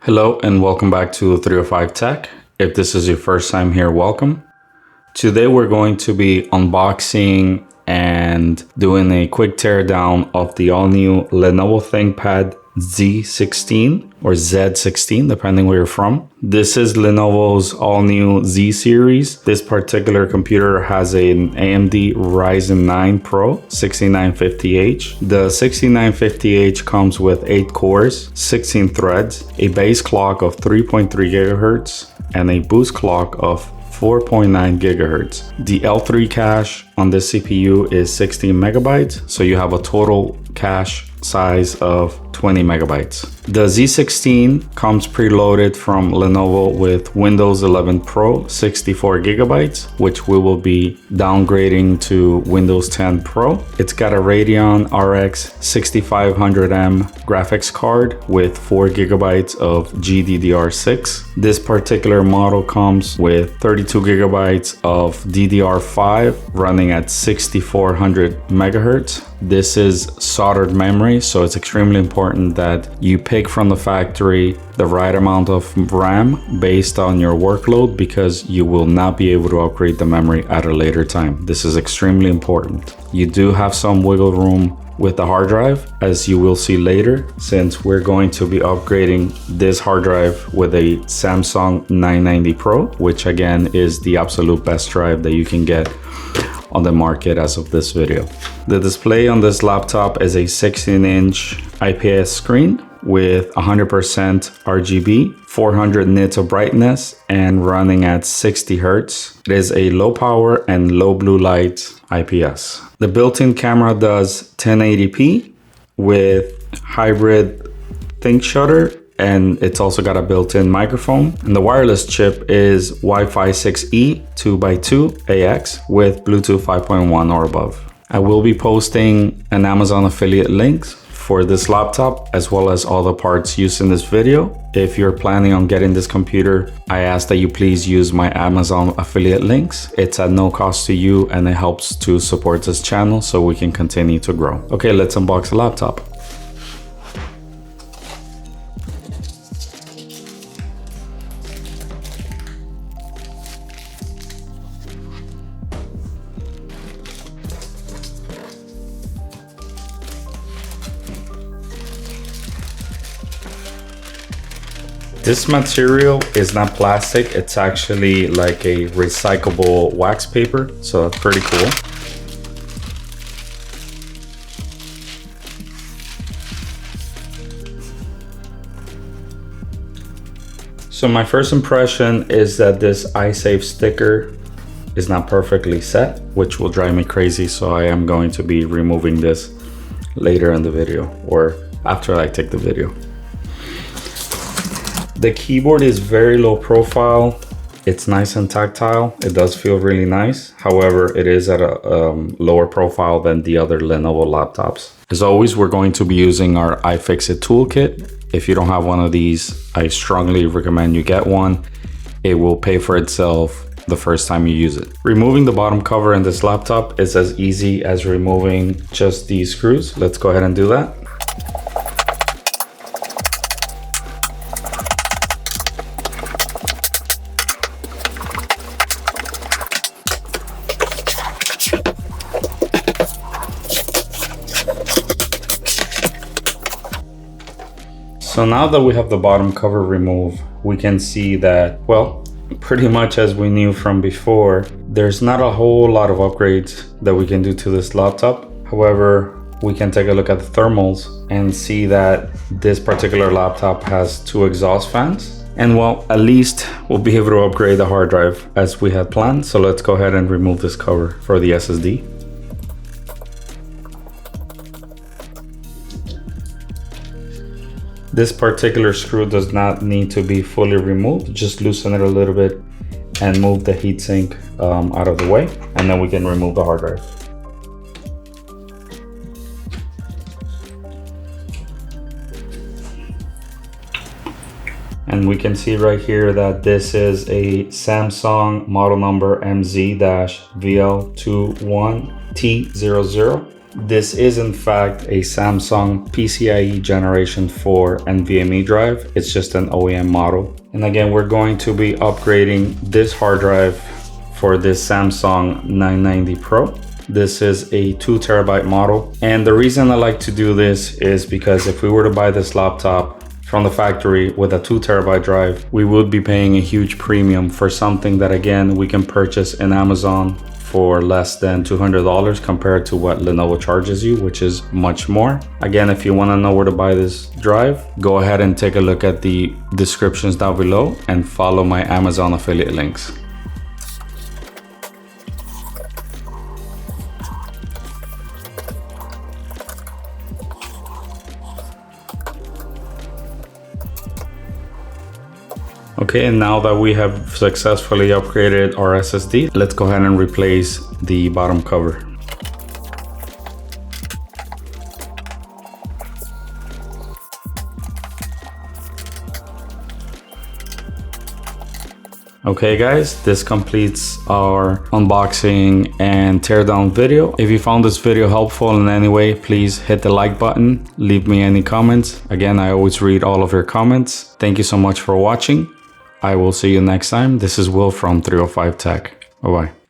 Hello and welcome back to 305 Tech. If this is your first time here, welcome. Today we're going to be unboxing and doing a quick teardown of the all-new Lenovo ThinkPad Z16 or Z16, depending where you're from. This is Lenovo's all-new Z series. This particular computer has an AMD Ryzen 9 Pro 6950H. The 6950H comes with 8 cores, 16 threads, a base clock of 3.3 GHz, and a boost clock of 4.9 gigahertz. The L3 cache on this CPU is 16 megabytes, so you have a total cache size of 20 megabytes. The Z16 comes preloaded from Lenovo with Windows 11 Pro 64 gigabytes, which we will be downgrading to Windows 10 Pro. It's got a Radeon RX 6500M graphics card with 4 gigabytes of GDDR6. This particular model comes with 32 gigabytes of DDR5 running at 6400 megahertz. This is soldered memory, so it's extremely important that you pick from the factory the right amount of RAM based on your workload, because you will not be able to upgrade the memory at a later time. This is extremely important. You do have some wiggle room with the hard drive, as you will see later, since we're going to be upgrading this hard drive with a Samsung 990 Pro, which again is the absolute best drive that you can get on the market as of this video. The display on this laptop is a 16-inch IPS screen with 100% RGB, 400 nits of brightness, and running at 60 Hz. It is a low power and low blue light IPS. The built-in camera does 1080p with hybrid think shutter, and it's also got a built-in microphone. And the wireless chip is Wi-Fi 6E 2x2 AX with Bluetooth 5.1 or above. I will be posting an Amazon affiliate link for this laptop, as well as all the parts used in this video. If you're planning on getting this computer, I ask that you please use my Amazon affiliate links. It's at no cost to you, and it helps to support this channel so we can continue to grow. Okay, let's unbox the laptop. This material is not plastic, it's actually like a recyclable wax paper, so that's pretty cool. So my first impression is that this iSafe sticker is not perfectly set, which will drive me crazy, so I am going to be removing this later in the video, or after I take the video. The keyboard is very low profile. It's nice and tactile. It does feel really nice. However, it is at a lower profile than the other Lenovo laptops. As always, we're going to be using our iFixit toolkit. If you don't have one of these, I strongly recommend you get one. It will pay for itself the first time you use it. Removing the bottom cover in this laptop is as easy as removing just these screws. Let's go ahead and do that. So now that we have the bottom cover removed, we can see that, well, pretty much as we knew from before, there's not a whole lot of upgrades that we can do to this laptop. However, we can take a look at the thermals and see that this particular laptop has 2 exhaust fans. And well, at least we'll be able to upgrade the hard drive as we had planned. So let's go ahead and remove this cover for the SSD. This particular screw does not need to be fully removed. Just loosen it a little bit and move the heatsink out of the way, and then we can remove the hard drive. And we can see right here that this is a Samsung model number MZ-VL21T00. This is in fact a Samsung PCIe Generation 4 NVMe drive. It's just an OEM model. And again, we're going to be upgrading this hard drive for this Samsung 990 Pro. This is a 2 terabyte model. And the reason I like to do this is because if we were to buy this laptop from the factory with a 2 terabyte drive, we would be paying a huge premium for something that, again, we can purchase in Amazon for less than $200 compared to what Lenovo charges you, which is much more. Again, if you want to know where to buy this drive, go ahead and take a look at the descriptions down below and follow my Amazon affiliate links. Okay, and now that we have successfully upgraded our SSD, let's go ahead and replace the bottom cover. Okay guys, this completes our unboxing and teardown video. If you found this video helpful in any way, please hit the like button, leave me any comments. Again, I always read all of your comments. Thank you so much for watching. I will see you next time. This is Will from 305 Tech. Bye-bye.